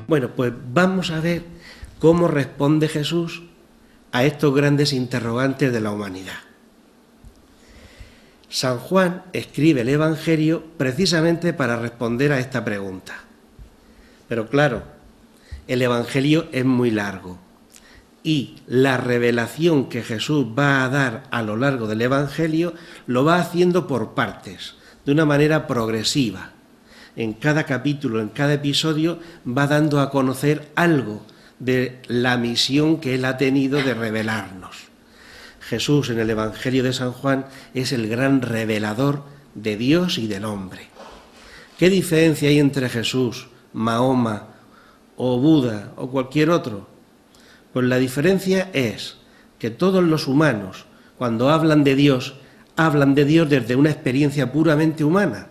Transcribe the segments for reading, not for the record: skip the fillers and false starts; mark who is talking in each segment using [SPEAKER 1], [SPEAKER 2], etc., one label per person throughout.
[SPEAKER 1] Bueno, pues vamos a ver cómo responde Jesús a estos grandes interrogantes de la humanidad. San Juan escribe el Evangelio precisamente para responder a esta pregunta. Pero claro, el Evangelio es muy largo y la revelación que Jesús va a dar a lo largo del Evangelio lo va haciendo por partes, de una manera progresiva. En cada capítulo, en cada episodio, va dando a conocer algo de la misión que Él ha tenido de revelarnos. Jesús en el Evangelio de San Juan es el gran revelador de Dios y del hombre. ¿Qué diferencia hay entre Jesús, Mahoma o Buda o cualquier otro? Pues la diferencia es que todos los humanos, cuando hablan de Dios desde una experiencia puramente humana.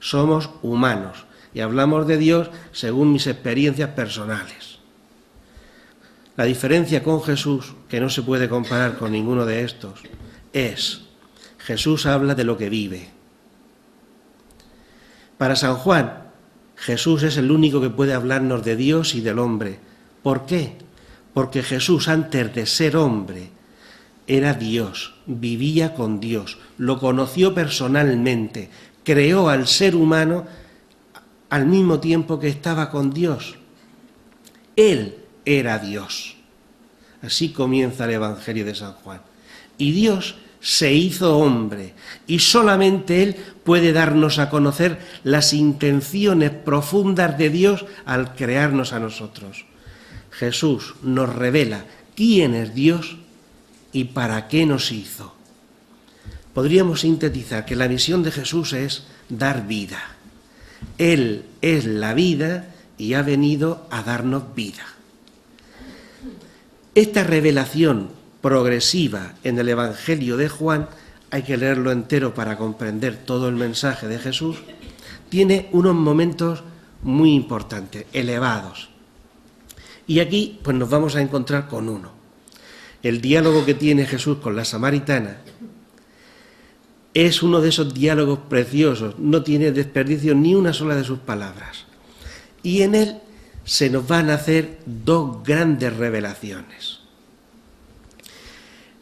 [SPEAKER 1] Somos humanos y hablamos de Dios según mis experiencias personales. La diferencia con Jesús, que no se puede comparar con ninguno de estos, es Jesús habla de lo que vive. Para San Juan, Jesús es el único que puede hablarnos de Dios y del hombre. ¿Por qué? Porque Jesús, antes de ser hombre, era Dios, vivía con Dios, lo conoció personalmente, creó al ser humano al mismo tiempo que estaba con Dios. Él era Dios. Así comienza el Evangelio de San Juan. Y Dios se hizo hombre, y solamente Él puede darnos a conocer las intenciones profundas de Dios al crearnos a nosotros. Jesús nos revela quién es Dios y para qué nos hizo. Podríamos sintetizar que la misión de Jesús es dar vida. Él es la vida y ha venido a darnos vida. Esta revelación progresiva en el Evangelio de Juan, hay que leerlo entero para comprender todo el mensaje de Jesús, tiene unos momentos muy importantes, elevados. Y aquí pues nos vamos a encontrar con uno. El diálogo que tiene Jesús con la samaritana es uno de esos diálogos preciosos, no tiene desperdicio ni una sola de sus palabras. Y en él se nos van a hacer dos grandes revelaciones.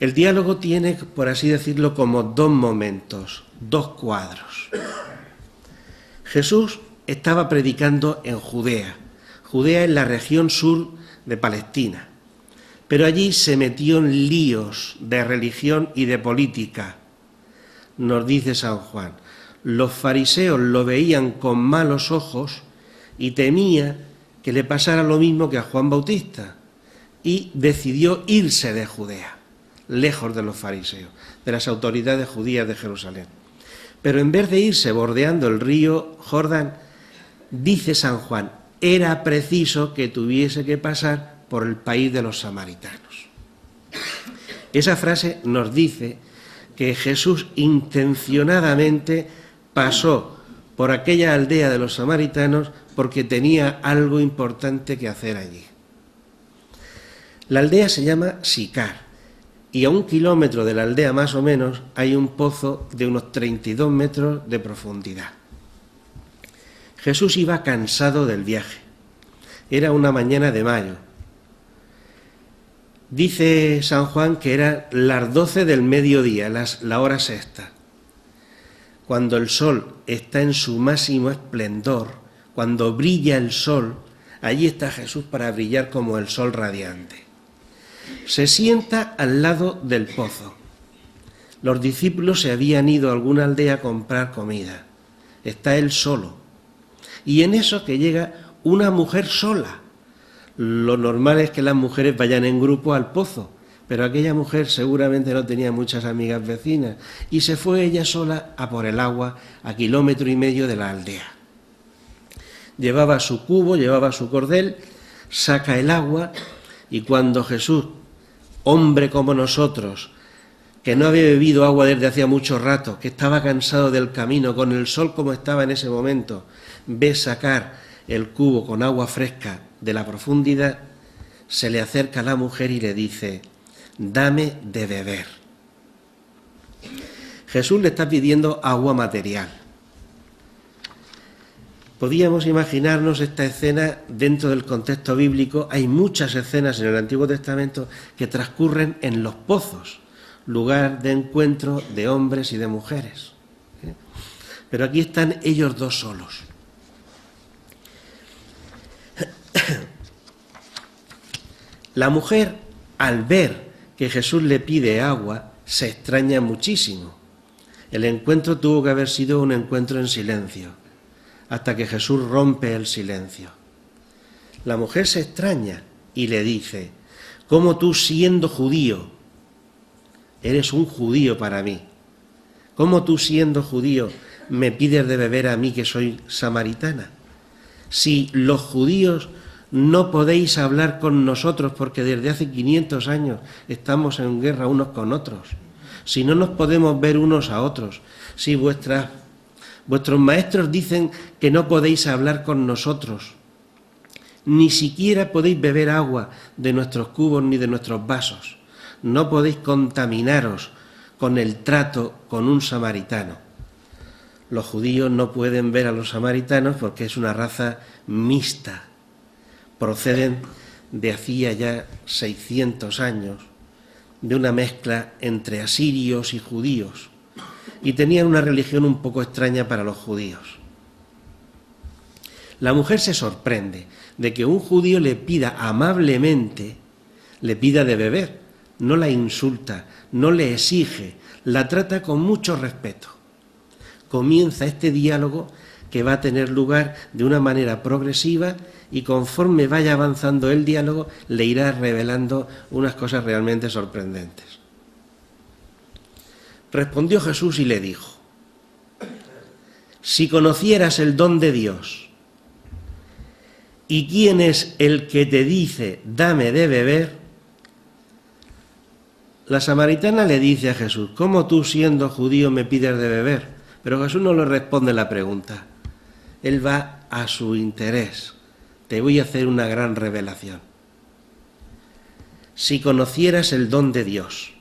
[SPEAKER 1] El diálogo tiene, por así decirlo, como dos momentos, dos cuadros. Jesús estaba predicando en Judea. Judea es la región sur de Palestina. Pero allí se metió en líos de religión y de política. Nos dice San Juan, los fariseos lo veían con malos ojos y temía que le pasara lo mismo que a Juan Bautista, y decidió irse de Judea, lejos de los fariseos, de las autoridades judías de Jerusalén. Pero en vez de irse bordeando el río Jordán, dice San Juan, era preciso que tuviese que pasar por el país de los samaritanos. Esa frase nos dice que Jesús intencionadamente pasó por aquella aldea de los samaritanos porque tenía algo importante que hacer allí. La aldea se llama Sicar y a 1 kilómetro de la aldea más o menos hay un pozo de unos 32 metros de profundidad. Jesús iba cansado del viaje. Era una mañana de mayo. Dice San Juan que eran las 12 del mediodía, la hora sexta. Cuando el sol está en su máximo esplendor, cuando brilla el sol, allí está Jesús para brillar como el sol radiante. Se sienta al lado del pozo. Los discípulos se habían ido a alguna aldea a comprar comida. Está él solo. Y en eso que llega una mujer sola. Lo normal es que las mujeres vayan en grupo al pozo, pero aquella mujer seguramente no tenía muchas amigas vecinas y se fue ella sola a por el agua a 1,5 kilómetros de la aldea. Llevaba su cubo, llevaba su cordel, saca el agua y cuando Jesús, hombre como nosotros, que no había bebido agua desde hacía mucho rato, que estaba cansado del camino, con el sol como estaba en ese momento, ve sacar el cubo con agua fresca de la profundidad, se le acerca a la mujer y le dice, dame de beber. Jesús le está pidiendo agua material. Podíamos imaginarnos esta escena dentro del contexto bíblico. Hay muchas escenas en el Antiguo Testamento que transcurren en los pozos, lugar de encuentro de hombres y de mujeres. Pero aquí están ellos dos solos. La mujer, al ver que Jesús le pide agua, se extraña muchísimo. El encuentro tuvo que haber sido un encuentro en silencio, hasta que Jesús rompe el silencio. La mujer se extraña y le dice: ¿cómo tú, siendo judío, eres un judío para mí? ¿Cómo tú, siendo judío, me pides de beber a mí, que soy samaritana? Si los judíos no podéis hablar con nosotros porque desde hace 500 años estamos en guerra unos con otros, si no nos podemos ver unos a otros, si vuestros maestros dicen que no podéis hablar con nosotros, ni siquiera podéis beber agua de nuestros cubos ni de nuestros vasos, no podéis contaminaros con el trato con un samaritano. Los judíos no pueden ver a los samaritanos porque es una raza mixta. Proceden de hacía ya 600 años, de una mezcla entre asirios y judíos, y tenían una religión un poco extraña para los judíos. La mujer se sorprende de que un judío le pida amablemente, le pida de beber, no la insulta, no le exige, la trata con mucho respeto. Comienza este diálogo que va a tener lugar de una manera progresiva, y conforme vaya avanzando el diálogo le irá revelando unas cosas realmente sorprendentes. Respondió Jesús y le dijo: si conocieras el don de Dios y quién es el que te dice dame de beber. La samaritana le dice a Jesús: ¿cómo tú, siendo judío, me pides de beber? Pero Jesús no le responde la pregunta. Él va a su interés. Te voy a hacer una gran revelación. Si conocieras el don de Dios.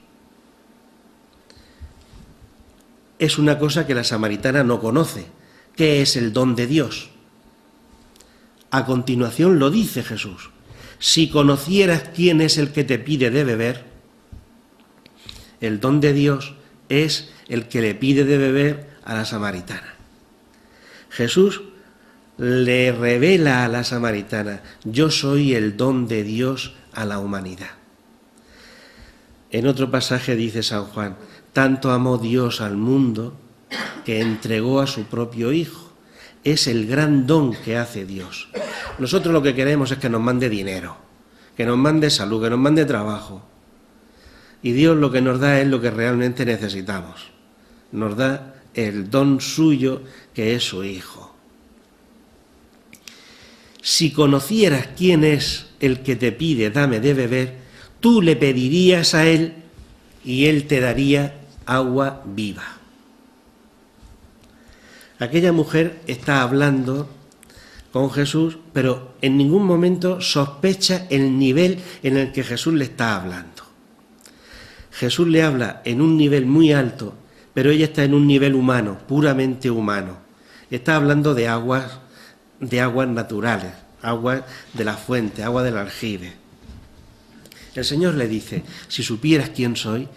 [SPEAKER 1] Es una cosa que la samaritana no conoce. ¿Qué es el don de Dios? A continuación lo dice Jesús: si conocieras quién es el que te pide de beber. El don de Dios es el que le pide de beber a la samaritana. Jesús le revela a la samaritana: yo soy el don de Dios a la humanidad. En otro pasaje dice San Juan: tanto amó Dios al mundo que entregó a su propio Hijo. Es el gran don que hace Dios. Nosotros lo que queremos es que nos mande dinero, que nos mande salud, que nos mande trabajo. Y Dios lo que nos da es lo que realmente necesitamos. Nos da el don suyo, que es su Hijo. Si conocieras quién es el que te pide dame de beber, tú le pedirías a él y él te daría agua viva. Aquella mujer está hablando con Jesús, pero en ningún momento sospecha el nivel en el que Jesús le está hablando. Jesús le habla en un nivel muy alto, pero ella está en un nivel humano, puramente humano. Está hablando de aguas naturales, agua de la fuente, agua del aljibe. El Señor le dice: si supieras quién soy,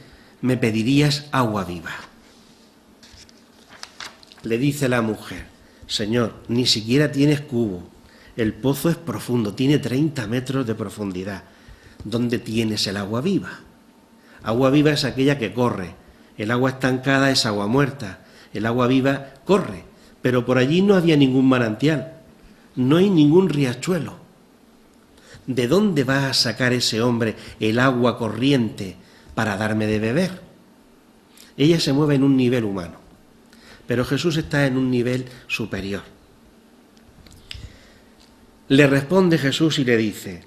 [SPEAKER 1] me pedirías agua viva. Le dice la mujer: Señor, ni siquiera tienes cubo, el pozo es profundo, tiene 30 metros de profundidad. ¿Dónde tienes el agua viva? Agua viva es aquella que corre, el agua estancada es agua muerta, el agua viva corre, pero por allí no había ningún manantial. No hay ningún riachuelo. ¿De dónde va a sacar ese hombre el agua corriente para darme de beber? Ella se mueve en un nivel humano, pero Jesús está en un nivel superior. Le responde Jesús y le dice: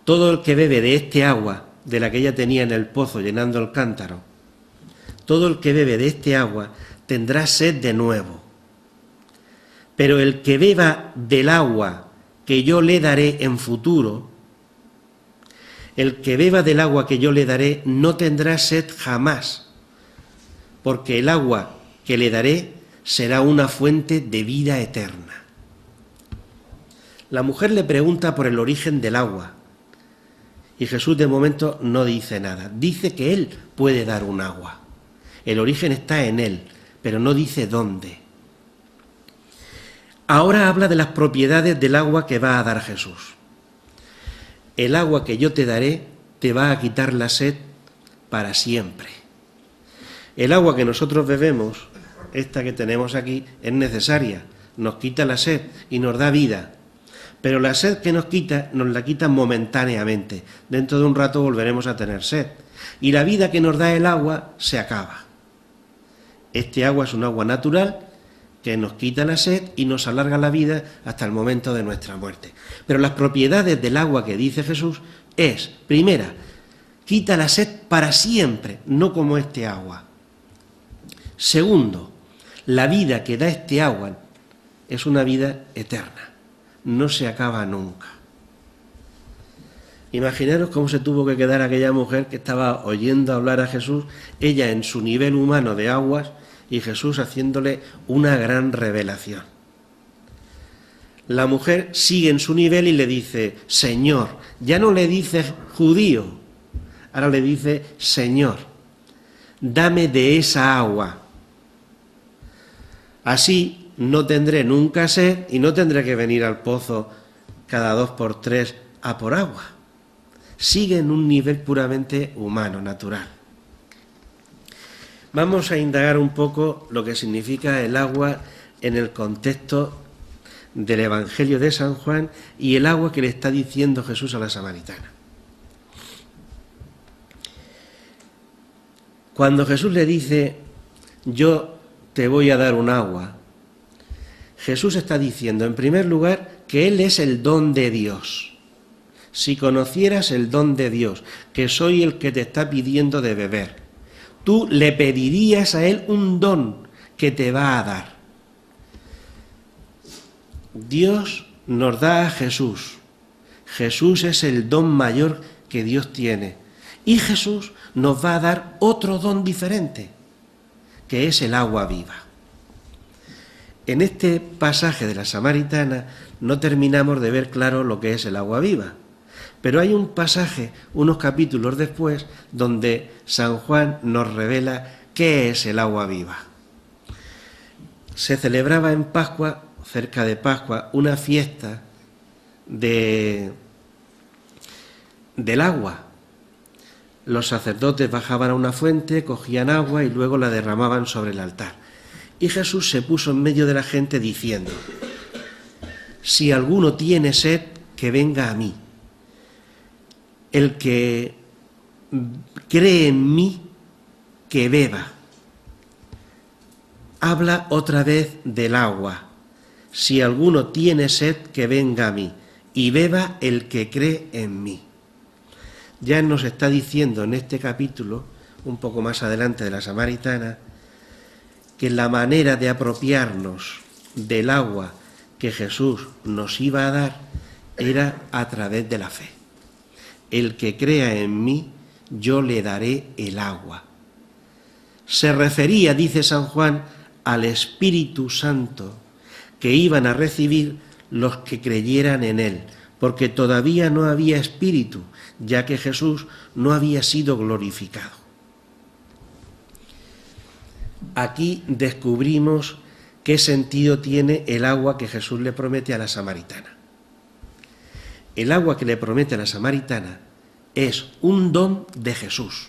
[SPEAKER 1] todo el que bebe de este agua, de la que ella tenía en el pozo llenando el cántaro, todo el que bebe de este agua tendrá sed de nuevo. Pero el que beba del agua que yo le daré en futuro, el que beba del agua que yo le daré no tendrá sed jamás, porque el agua que le daré será una fuente de vida eterna. La mujer le pregunta por el origen del agua y Jesús de momento no dice nada. Dice que Él puede dar un agua. El origen está en Él, pero no dice dónde. Ahora habla de las propiedades del agua que va a dar Jesús. El agua que yo te daré te va a quitar la sed para siempre. El agua que nosotros bebemos, esta que tenemos aquí, es necesaria, nos quita la sed y nos da vida. Pero la sed que nos quita, nos la quita momentáneamente. Dentro de un rato volveremos a tener sed. Y la vida que nos da el agua se acaba. Este agua es un agua natural que nos quita la sed y nos alarga la vida hasta el momento de nuestra muerte. Pero las propiedades del agua que dice Jesús es, primera, quita la sed para siempre, no como este agua. Segundo, la vida que da este agua es una vida eterna, no se acaba nunca. Imaginaros cómo se tuvo que quedar aquella mujer que estaba oyendo hablar a Jesús, ella en su nivel humano de aguas y Jesús haciéndole una gran revelación. La mujer sigue en su nivel y le dice, Señor, ya no le dice judío, ahora le dice, Señor, dame de esa agua. Así no tendré nunca sed y no tendré que venir al pozo cada 2 por 3 a por agua. Sigue en un nivel puramente humano, natural. Vamos a indagar un poco lo que significa el agua en el contexto del Evangelio de San Juan y el agua que le está diciendo Jesús a la samaritana. Cuando Jesús le dice, yo te voy a dar un agua, Jesús está diciendo, en primer lugar, que Él es el don de Dios. Si conocieras el don de Dios, que soy el que te está pidiendo de beber, tú le pedirías a Él un don que te va a dar. Dios nos da a Jesús. Jesús es el don mayor que Dios tiene. Y Jesús nos va a dar otro don diferente, que es el agua viva. En este pasaje de la Samaritana no terminamos de ver claro lo que es el agua viva. Pero hay un pasaje, unos capítulos después, donde San Juan nos revela qué es el agua viva. Se celebraba en Pascua, cerca de Pascua, una fiesta del agua. Los sacerdotes bajaban a una fuente, cogían agua y luego la derramaban sobre el altar. Y Jesús se puso en medio de la gente diciendo, si alguno tiene sed, que venga a mí. El que cree en mí, que beba. Habla otra vez del agua. Si alguno tiene sed, que venga a mí, y beba el que cree en mí. Ya nos está diciendo en este capítulo, un poco más adelante de la Samaritana, que la manera de apropiarnos del agua que Jesús nos iba a dar era a través de la fe. El que crea en mí, yo le daré el agua. Se refería, dice San Juan, al Espíritu Santo que iban a recibir los que creyeran en Él, porque todavía no había Espíritu, ya que Jesús no había sido glorificado. Aquí descubrimos qué sentido tiene el agua que Jesús le promete a la samaritana. El agua que le promete a la samaritana es un don de Jesús.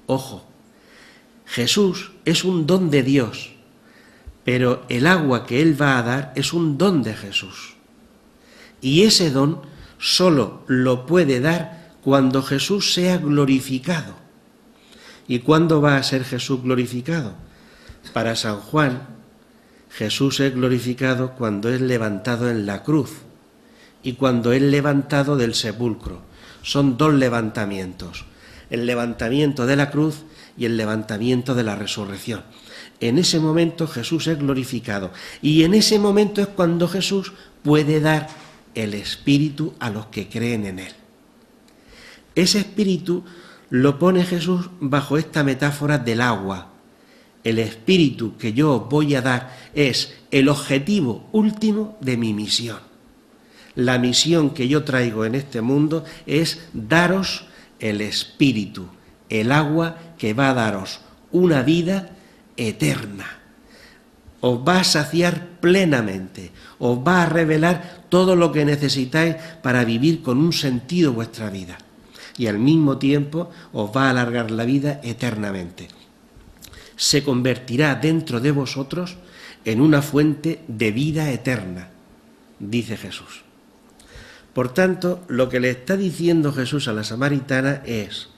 [SPEAKER 1] Ojo, Jesús es un don de Dios, pero el agua que Él va a dar es un don de Jesús. Y ese don solo lo puede dar cuando Jesús sea glorificado. ¿Y cuándo va a ser Jesús glorificado? Para San Juan, Jesús es glorificado cuando es levantado en la cruz y cuando es levantado del sepulcro. Son 2 levantamientos, el levantamiento de la cruz y el levantamiento de la resurrección. En ese momento Jesús es glorificado y en ese momento es cuando Jesús puede dar el Espíritu a los que creen en Él. Ese Espíritu lo pone Jesús bajo esta metáfora del agua. El Espíritu que yo os voy a dar es el objetivo último de mi misión. La misión que yo traigo en este mundo es daros el Espíritu, el agua que va a daros una vida eterna. Os va a saciar plenamente, os va a revelar todo lo que necesitáis para vivir con un sentido vuestra vida. Y al mismo tiempo os va a alargar la vida eternamente. Se convertirá dentro de vosotros en una fuente de vida eterna, dice Jesús. Por tanto, lo que le está diciendo Jesús a la samaritana es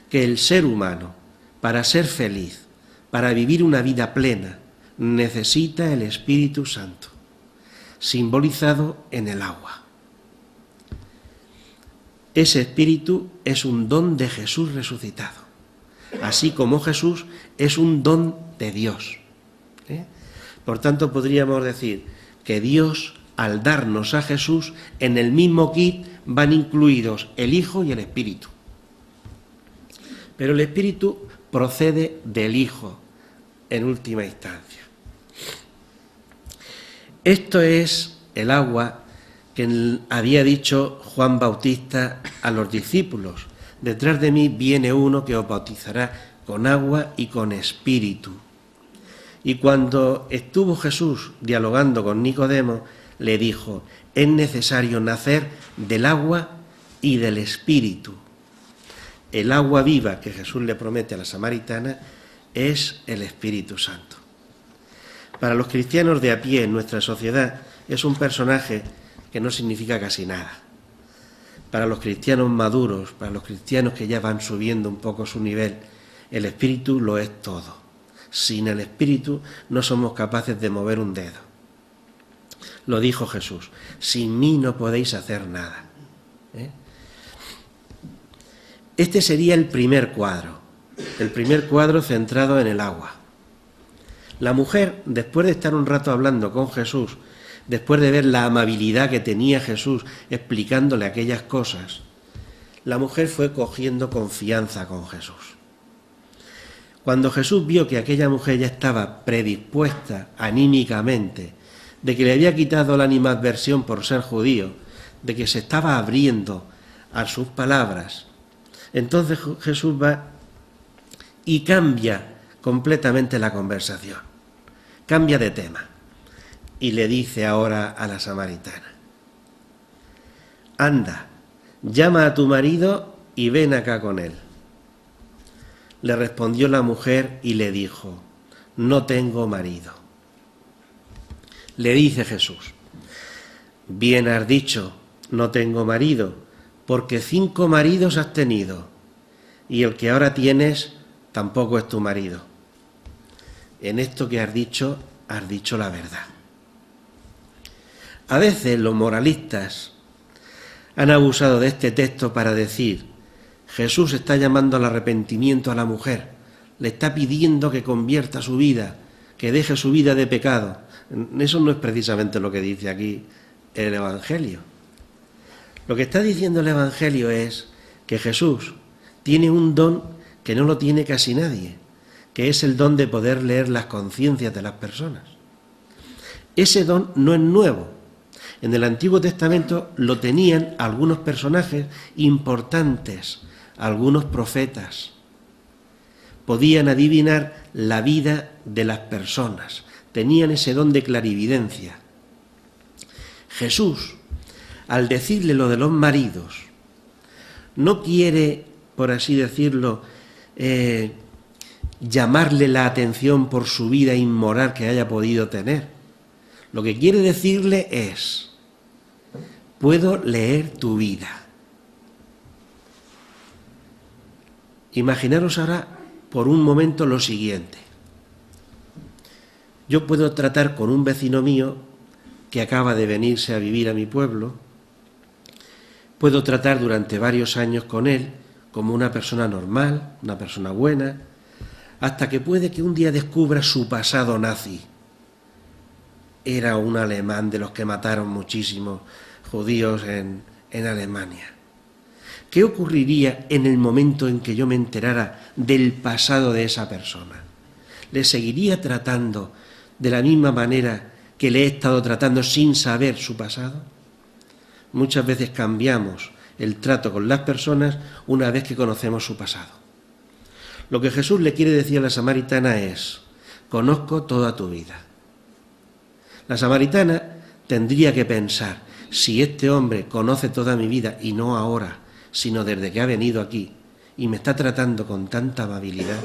[SPEAKER 1] que el ser humano, para ser feliz, para vivir una vida plena, necesita el Espíritu Santo, simbolizado en el agua. Ese Espíritu es un don de Jesús resucitado, así como Jesús es un don de Dios. Por tanto, podríamos decir que Dios, al darnos a Jesús, en el mismo kit van incluidos el Hijo y el Espíritu. Pero el Espíritu procede del Hijo, en última instancia. Esto es el agua que había dicho Juan Bautista a los discípulos. Detrás de mí viene uno que os bautizará con agua y con Espíritu. Y cuando estuvo Jesús dialogando con Nicodemo, le dijo, es necesario nacer del agua y del Espíritu. El agua viva que Jesús le promete a la samaritana es el Espíritu Santo. Para los cristianos de a pie en nuestra sociedad es un personaje que no significa casi nada. Para los cristianos maduros, para los cristianos que ya van subiendo un poco su nivel, el Espíritu lo es todo. Sin el Espíritu no somos capaces de mover un dedo. Lo dijo Jesús, sin mí no podéis hacer nada. Este sería el primer cuadro centrado en el agua. La mujer, después de estar un rato hablando con Jesús, después de ver la amabilidad que tenía Jesús explicándole aquellas cosas, la mujer fue cogiendo confianza con Jesús. Cuando Jesús vio que aquella mujer ya estaba predispuesta anímicamente, de que le había quitado la animadversión por ser judío, de que se estaba abriendo a sus palabras, entonces Jesús va y cambia completamente la conversación, cambia de tema y le dice ahora a la samaritana, anda, llama a tu marido y ven acá con él. Le respondió la mujer y le dijo, no tengo marido. Le dice Jesús, bien has dicho, no tengo marido, porque 5 maridos has tenido, y el que ahora tienes tampoco es tu marido. En esto que has dicho la verdad. A veces los moralistas han abusado de este texto para decir, Jesús está llamando al arrepentimiento a la mujer, le está pidiendo que convierta su vida, que deje su vida de pecado. Eso no es precisamente lo que dice aquí el Evangelio. Lo que está diciendo el Evangelio es que Jesús tiene un don que no lo tiene casi nadie, que es el don de poder leer las conciencias de las personas. Ese don no es nuevo. En el Antiguo Testamento lo tenían algunos personajes importantes, algunos profetas. Podían adivinar la vida de las personas, tenían ese don de clarividencia. Jesús, al decirle lo de los maridos, no quiere, por así decirlo, llamarle la atención por su vida inmoral que haya podido tener. Lo que quiere decirle es, puedo leer tu vida. Imaginaros ahora por un momento lo siguiente. Yo puedo tratar con un vecino mío que acaba de venirse a vivir a mi pueblo, puedo tratar durante varios años con él como una persona normal, una persona buena, hasta que puede que un día descubra su pasado nazi. Era un alemán de los que mataron muchísimos judíos en Alemania. ¿Qué ocurriría en el momento en que yo me enterara del pasado de esa persona? ¿Le seguiría tratando de la misma manera que le he estado tratando sin saber su pasado? Muchas veces cambiamos el trato con las personas una vez que conocemos su pasado. Lo que Jesús le quiere decir a la samaritana es: conozco toda tu vida. La samaritana tendría que pensar: si este hombre conoce toda mi vida, y no ahora, sino desde que ha venido aquí, y me está tratando con tanta amabilidad,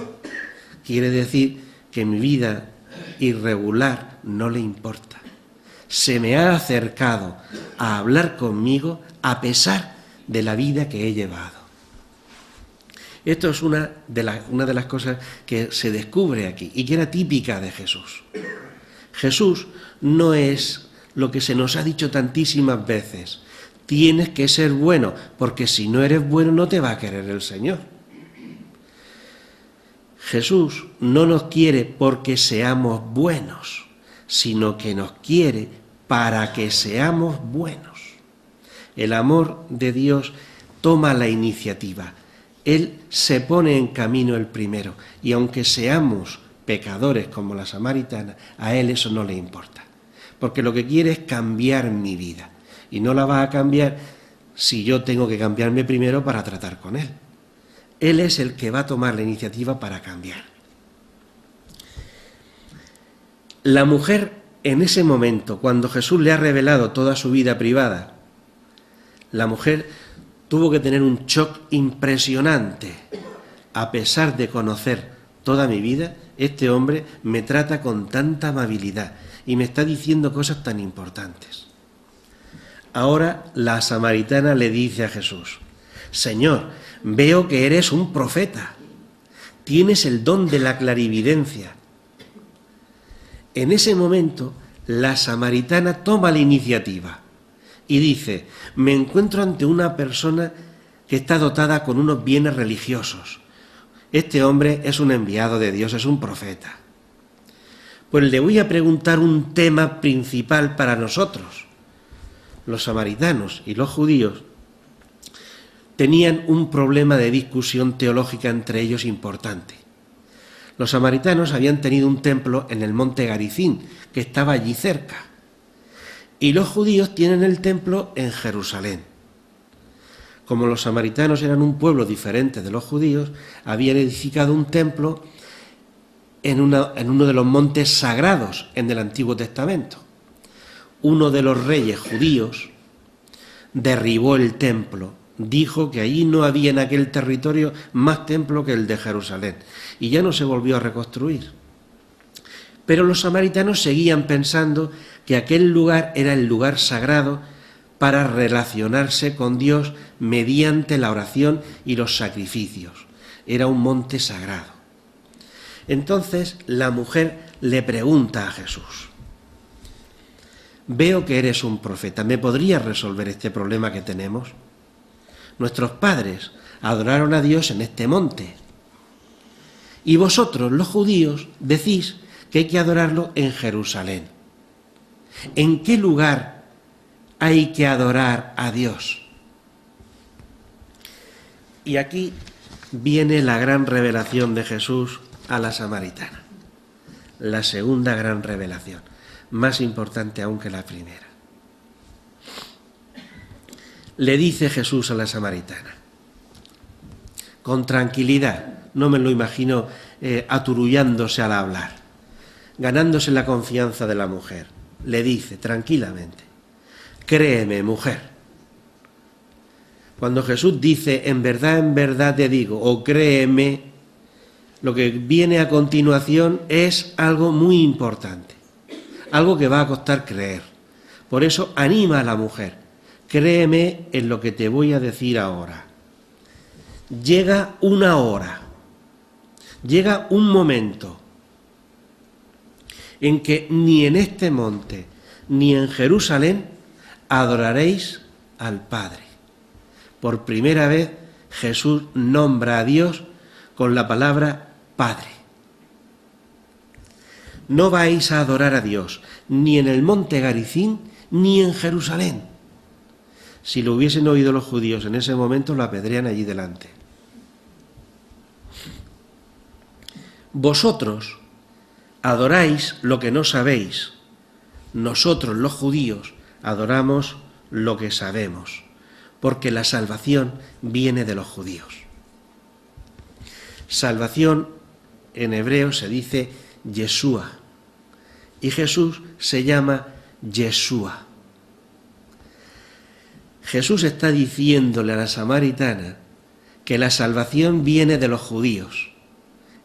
[SPEAKER 1] quiere decir que mi vida irregular no le importa. Se me ha acercado a hablar conmigo a pesar de la vida que he llevado. Esto es una de las cosas que se descubre aquí y que era típica de Jesús. Jesús no es lo que se nos ha dicho tantísimas veces: tienes que ser bueno, porque si no eres bueno no te va a querer el Señor. Jesús no nos quiere porque seamos buenos, sino que nos quiere para que seamos buenos. El amor de Dios toma la iniciativa. Él se pone en camino el primero, y aunque seamos pecadores como la samaritana, a Él eso no le importa, porque lo que quiere es cambiar mi vida, y no la va a cambiar si yo tengo que cambiarme primero para tratar con Él. Él es el que va a tomar la iniciativa para cambiar. La mujer, en ese momento, cuando Jesús le ha revelado toda su vida privada, la mujer tuvo que tener un shock impresionante. A pesar de conocer toda mi vida, este hombre me trata con tanta amabilidad y me está diciendo cosas tan importantes. Ahora la samaritana le dice a Jesús: Señor, veo que eres un profeta, tienes el don de la clarividencia. En ese momento, la samaritana toma la iniciativa y dice: me encuentro ante una persona que está dotada con unos bienes religiosos. Este hombre es un enviado de Dios, es un profeta. Pues le voy a preguntar un tema principal para nosotros. Los samaritanos y los judíos tenían un problema de discusión teológica entre ellos importante. Los samaritanos habían tenido un templo en el monte Garizim, que estaba allí cerca, y los judíos tienen el templo en Jerusalén. Como los samaritanos eran un pueblo diferente de los judíos, habían edificado un templo en uno de los montes sagrados en el Antiguo Testamento. Uno de los reyes judíos derribó el templo, dijo que allí no había en aquel territorio más templo que el de Jerusalén, y ya no se volvió a reconstruir. Pero los samaritanos seguían pensando que aquel lugar era el lugar sagrado para relacionarse con Dios mediante la oración y los sacrificios. Era un monte sagrado. Entonces la mujer le pregunta a Jesús: veo que eres un profeta, ¿me podrías resolver este problema que tenemos? Nuestros padres adoraron a Dios en este monte, y vosotros, los judíos, decís que hay que adorarlo en Jerusalén. ¿En qué lugar hay que adorar a Dios? Y aquí viene la gran revelación de Jesús a la samaritana, la segunda gran revelación, más importante aún que la primera. Le dice Jesús a la samaritana, con tranquilidad, no me lo imagino aturullándose al hablar, ganándose la confianza de la mujer, le dice tranquilamente: créeme, mujer. Cuando Jesús dice en verdad te digo, o créeme, lo que viene a continuación es algo muy importante, algo que va a costar creer. Por eso anima a la mujer: créeme en lo que te voy a decir ahora. Llega una hora, llega un momento en que ni en este monte ni en Jerusalén adoraréis al Padre. Por primera vez Jesús nombra a Dios con la palabra Padre. No vais a adorar a Dios ni en el monte Garizim ni en Jerusalén. Si lo hubiesen oído los judíos en ese momento, lo apedrean allí delante. Vosotros adoráis lo que no sabéis. Nosotros, los judíos, adoramos lo que sabemos, porque la salvación viene de los judíos. Salvación en hebreo se dice Yeshua, y Jesús se llama Yeshua. Jesús está diciéndole a la samaritana que la salvación viene de los judíos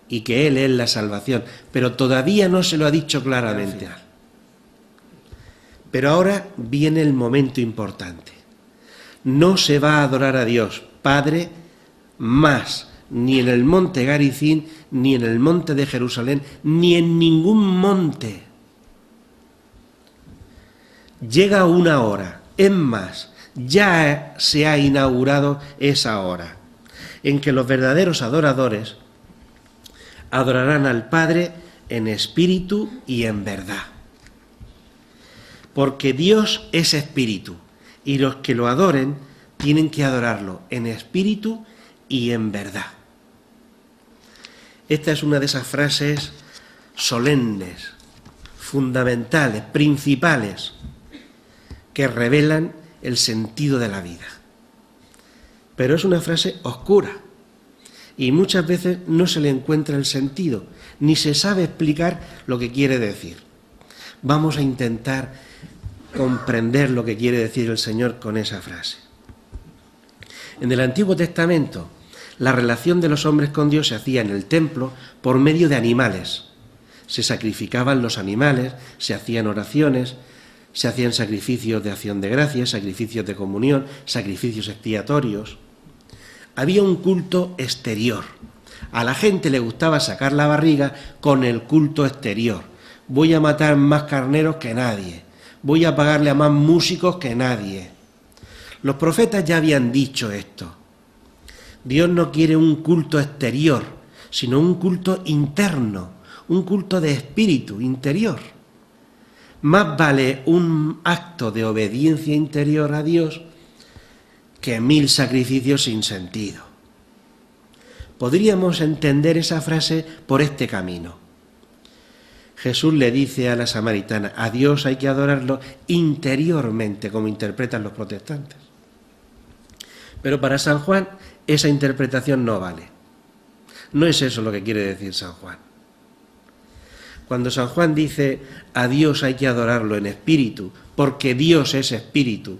[SPEAKER 1] y que Él es la salvación, pero todavía no se lo ha dicho claramente. Pero ahora viene el momento importante. No se va a adorar a Dios Padre más, ni en el monte Garizim, ni en el monte de Jerusalén, ni en ningún monte. Llega una hora, es más, ya se ha inaugurado esa hora, en que los verdaderos adoradores adorarán al Padre en espíritu y en verdad. Porque Dios es espíritu, y los que lo adoren tienen que adorarlo en espíritu y en verdad. Esta es una de esas frases solemnes, fundamentales, principales, que revelan el sentido de la vida. Pero es una frase oscura y muchas veces no se le encuentra el sentido, ni se sabe explicar lo que quiere decir. Vamos a intentar comprender lo que quiere decir el Señor con esa frase. En el Antiguo Testamento, la relación de los hombres con Dios se hacía en el templo por medio de animales. Se sacrificaban los animales, se hacían oraciones, se hacían sacrificios de acción de gracias, sacrificios de comunión, sacrificios expiatorios. Había un culto exterior. A la gente le gustaba sacar la barriga con el culto exterior. Voy a matar más carneros que nadie. Voy a pagarle a más músicos que nadie. Los profetas ya habían dicho esto. Dios no quiere un culto exterior, sino un culto interno, un culto de espíritu interior. Más vale un acto de obediencia interior a Dios que 1000 sacrificios sin sentido. Podríamos entender esa frase por este camino. Jesús le dice a la samaritana, a Dios hay que adorarlo interiormente, como interpretan los protestantes. Pero para San Juan esa interpretación no vale. No es eso lo que quiere decir San Juan. Cuando San Juan dice a Dios hay que adorarlo en espíritu, porque Dios es espíritu,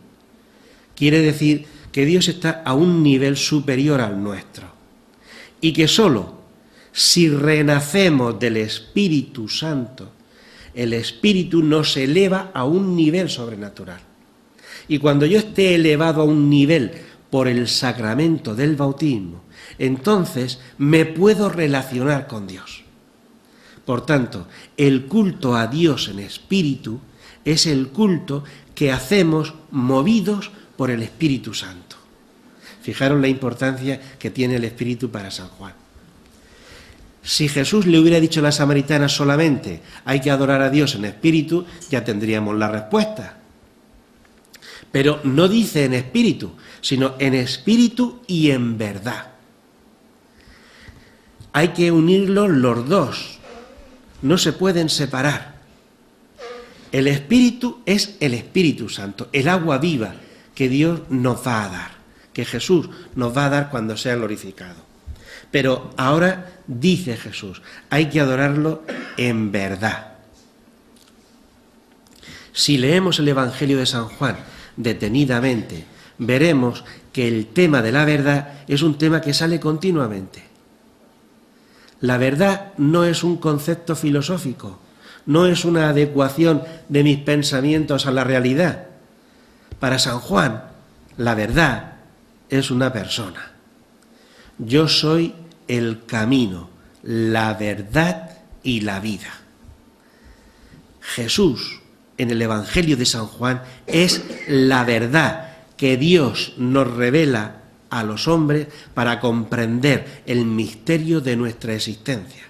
[SPEAKER 1] quiere decir que Dios está a un nivel superior al nuestro y que sólo si renacemos del Espíritu Santo, el Espíritu nos eleva a un nivel sobrenatural. Y cuando yo esté elevado a un nivel por el sacramento del bautismo, entonces me puedo relacionar con Dios. Por tanto, el culto a Dios en espíritu es el culto que hacemos movidos por el Espíritu Santo. Fijaros la importancia que tiene el Espíritu para San Juan. Si Jesús le hubiera dicho a la samaritana solamente hay que adorar a Dios en espíritu, ya tendríamos la respuesta. Pero no dice en espíritu, sino en espíritu y en verdad. Hay que unirlos los dos. No se pueden separar. El Espíritu es el Espíritu Santo, el agua viva que Dios nos va a dar, que Jesús nos va a dar cuando sea glorificado. Pero ahora dice Jesús, hay que adorarlo en verdad. Si leemos el Evangelio de San Juan detenidamente, veremos que el tema de la verdad es un tema que sale continuamente. La verdad no es un concepto filosófico, no es una adecuación de mis pensamientos a la realidad. Para San Juan, la verdad es una persona. Yo soy el camino, la verdad y la vida. Jesús, en el Evangelio de San Juan, es la verdad que Dios nos revela a los hombres para comprender el misterio de nuestra existencia.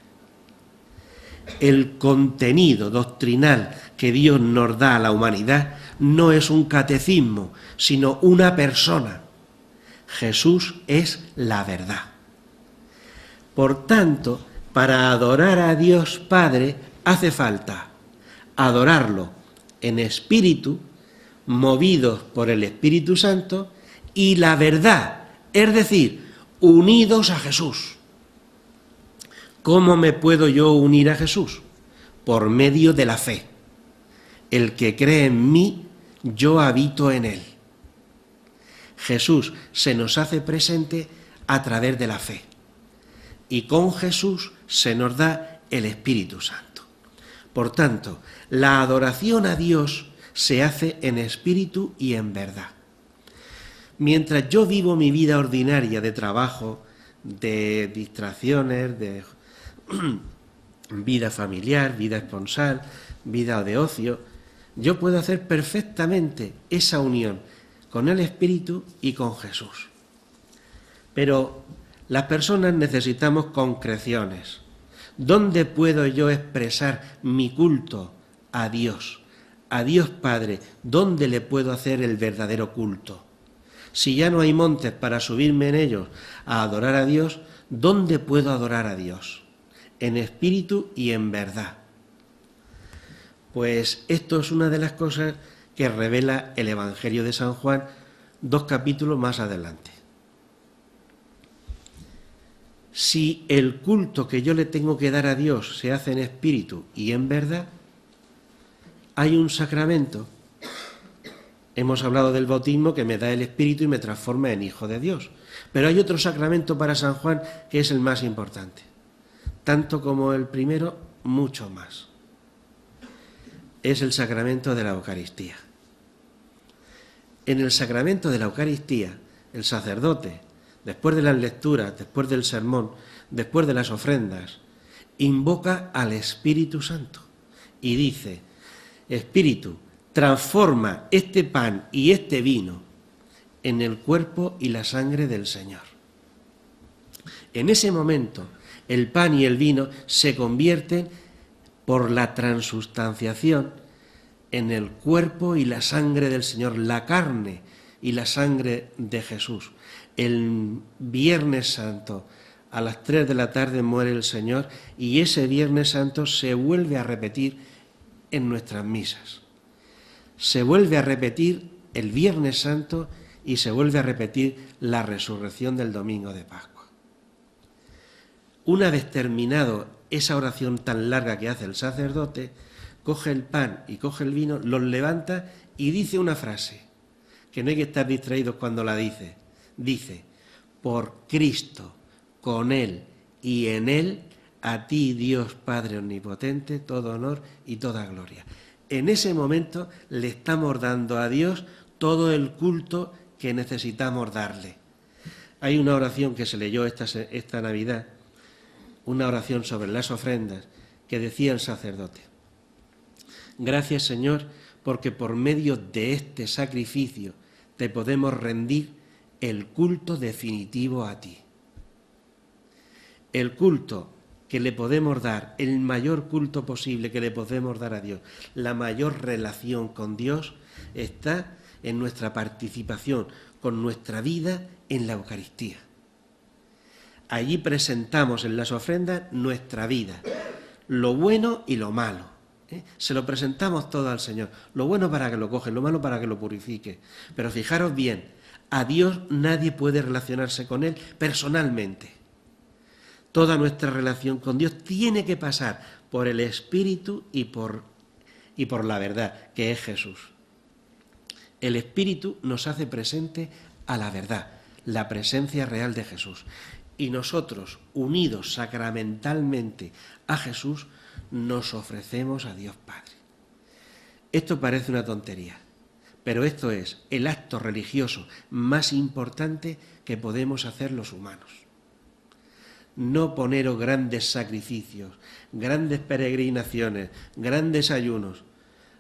[SPEAKER 1] El contenido doctrinal que Dios nos da a la humanidad no es un catecismo, sino una persona. Jesús es la verdad. Por tanto, para adorar a Dios Padre hace falta adorarlo en espíritu, movidos por el Espíritu Santo, y la verdad, es decir, unidos a Jesús. ¿Cómo me puedo yo unir a Jesús? Por medio de la fe. El que cree en mí, yo habito en él. Jesús se nos hace presente a través de la fe. Y con Jesús se nos da el Espíritu Santo. Por tanto, la adoración a Dios se hace en espíritu y en verdad. Mientras yo vivo mi vida ordinaria de trabajo, de distracciones, de vida familiar, vida esponsal, vida de ocio, yo puedo hacer perfectamente esa unión con el Espíritu y con Jesús. Pero las personas necesitamos concreciones. ¿Dónde puedo yo expresar mi culto a Dios Padre? ¿Dónde le puedo hacer el verdadero culto? Si ya no hay montes para subirme en ellos a adorar a Dios, ¿dónde puedo adorar a Dios? En espíritu y en verdad. Pues esto es una de las cosas que revela el Evangelio de San Juan 2 capítulos más adelante. Si el culto que yo le tengo que dar a Dios se hace en espíritu y en verdad, hay un sacramento. Hemos hablado del bautismo que me da el Espíritu y me transforma en hijo de Dios. Pero hay otro sacramento para San Juan que es el más importante. Tanto como el primero, mucho más. Es el sacramento de la Eucaristía. En el sacramento de la Eucaristía, el sacerdote, después de las lecturas, después del sermón, después de las ofrendas, invoca al Espíritu Santo y dice: Espíritu, transforma este pan y este vino en el cuerpo y la sangre del Señor. En ese momento, el pan y el vino se convierten por la transustanciación en el cuerpo y la sangre del Señor, la carne y la sangre de Jesús. El Viernes Santo, a las 3 de la tarde muere el Señor, y ese Viernes Santo se vuelve a repetir en nuestras misas. Se vuelve a repetir el Viernes Santo y se vuelve a repetir la resurrección del domingo de Pascua. Una vez terminado esa oración tan larga que hace el sacerdote, coge el pan y coge el vino, los levanta y dice una frase, que no hay que estar distraídos cuando la dice. Dice: por Cristo, con Él y en Él, a ti, Dios Padre Omnipotente, todo honor y toda gloria. En ese momento le estamos dando a Dios todo el culto que necesitamos darle. Hay una oración que se leyó esta Navidad, una oración sobre las ofrendas, que decía el sacerdote: gracias, Señor, porque por medio de este sacrificio te podemos rendir el culto definitivo a ti. El culto que le podemos dar, el mayor culto posible que le podemos dar a Dios, la mayor relación con Dios, está en nuestra participación con nuestra vida en la Eucaristía. Allí presentamos en las ofrendas nuestra vida, lo bueno y lo malo. Se lo presentamos todo al Señor, lo bueno para que lo coge, lo malo para que lo purifique. Pero fijaros bien, a Dios nadie puede relacionarse con Él personalmente. Toda nuestra relación con Dios tiene que pasar por el Espíritu y por la verdad, que es Jesús. El Espíritu nos hace presente a la verdad, la presencia real de Jesús. Y nosotros, unidos sacramentalmente a Jesús, nos ofrecemos a Dios Padre. Esto parece una tontería, pero esto es el acto religioso más importante que podemos hacer los humanos. No poneros grandes sacrificios, grandes peregrinaciones, grandes ayunos.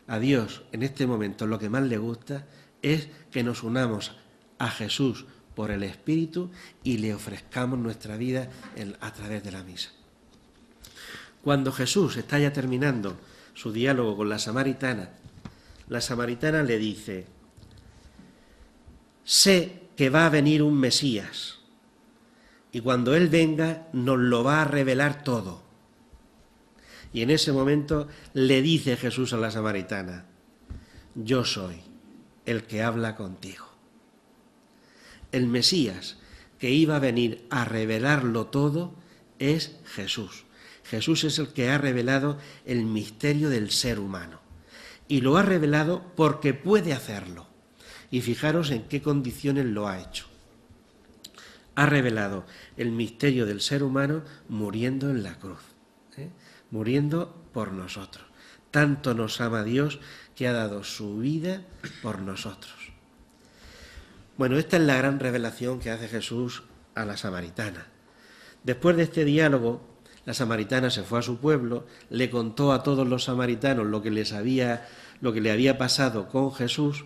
[SPEAKER 1] A Dios, en este momento, lo que más le gusta es que nos unamos a Jesús por el Espíritu y le ofrezcamos nuestra vida a través de la misa. Cuando Jesús está ya terminando su diálogo con la samaritana le dice: sé que va a venir un Mesías, y cuando Él venga nos lo va a revelar todo. Y en ese momento le dice Jesús a la samaritana: yo soy el que habla contigo. El Mesías que iba a venir a revelarlo todo es Jesús. Jesús es el que ha revelado el misterio del ser humano. Y lo ha revelado porque puede hacerlo. Y fijaros en qué condiciones lo ha hecho. Ha revelado el misterio del ser humano muriendo en la cruz, muriendo por nosotros. Tanto nos ama Dios que ha dado su vida por nosotros. Bueno, esta es la gran revelación que hace Jesús a la samaritana. Después de este diálogo, la samaritana se fue a su pueblo, le contó a todos los samaritanos lo que le había pasado con Jesús,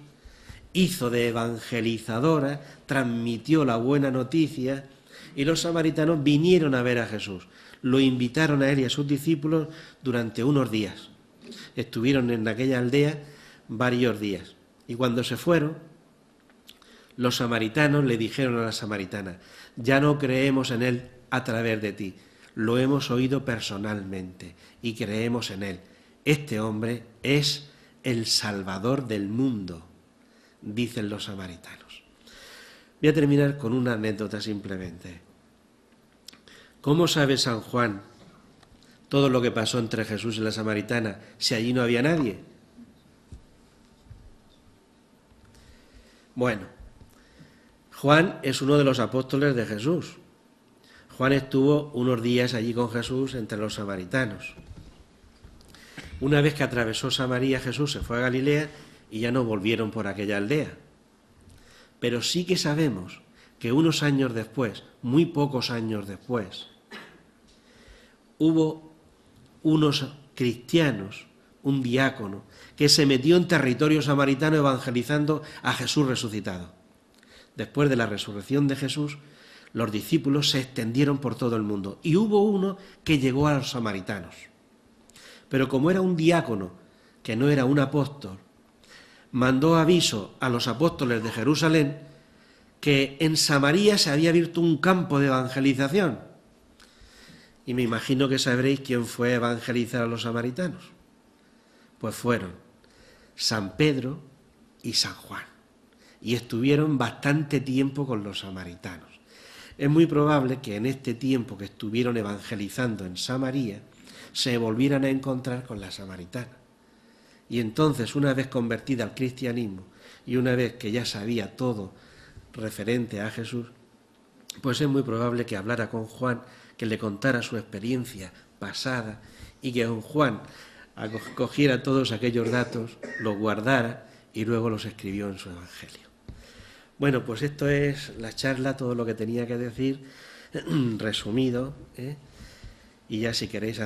[SPEAKER 1] hizo de evangelizadora, transmitió la buena noticia y los samaritanos vinieron a ver a Jesús. Lo invitaron a él y a sus discípulos durante unos días. Estuvieron en aquella aldea varios días. Y cuando se fueron, los samaritanos le dijeron a la samaritana: ya no creemos en él a través de ti, lo hemos oído personalmente y creemos en él. Este hombre es el Salvador del mundo, dicen los samaritanos. Voy a terminar con una anécdota simplemente. ¿Cómo sabe San Juan todo lo que pasó entre Jesús y la samaritana si allí no había nadie? Bueno, Juan es uno de los apóstoles de Jesús. Juan estuvo unos días allí con Jesús entre los samaritanos. Una vez que atravesó Samaria, Jesús se fue a Galilea y ya no volvieron por aquella aldea. Pero sí que sabemos que unos años después, muy pocos años después, hubo unos cristianos, un diácono, que se metió en territorio samaritano evangelizando a Jesús resucitado. Después de la resurrección de Jesús, los discípulos se extendieron por todo el mundo y hubo uno que llegó a los samaritanos. Pero como era un diácono, que no era un apóstol, mandó aviso a los apóstoles de Jerusalén que en Samaria se había abierto un campo de evangelización. Y me imagino que sabréis quién fue a evangelizar a los samaritanos. Pues fueron San Pedro y San Juan. Y estuvieron bastante tiempo con los samaritanos. Es muy probable que en este tiempo que estuvieron evangelizando en Samaria, se volvieran a encontrar con la samaritana. Y entonces, una vez convertida al cristianismo y una vez que ya sabía todo referente a Jesús, pues es muy probable que hablara con Juan, que le contara su experiencia pasada y que don Juan cogiera todos aquellos datos, los guardara y luego los escribió en su evangelio. Bueno, pues esto es la charla, todo lo que tenía que decir, resumido, y ya si queréis